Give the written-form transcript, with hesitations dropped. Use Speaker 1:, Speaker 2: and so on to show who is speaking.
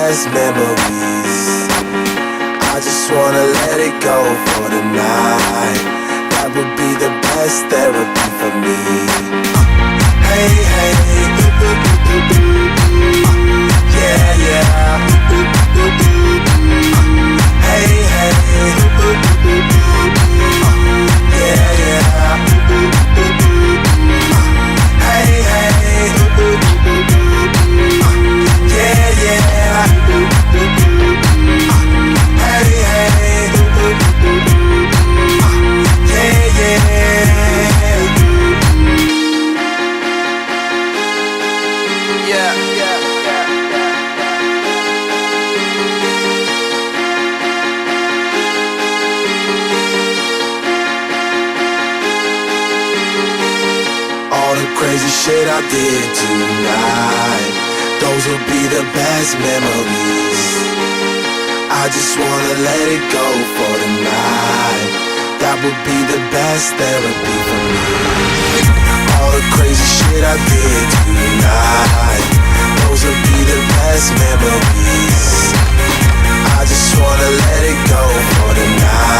Speaker 1: best memories. I just wanna let it go for the night. That would be the best therapy for me. Hey, hey, yeah, yeah. Hey, hey, yeah, yeah. Hey, hey, yeah, yeah. Hey, hey, yeah, yeah. Yeah, yeah, yeah, yeah. All the crazy shit I did tonight, those will be the best memories. I just wanna let it go for the night. That would be the best therapy for me. All the crazy shit I did tonight, those will be the best memories. I just wanna let it go for the night.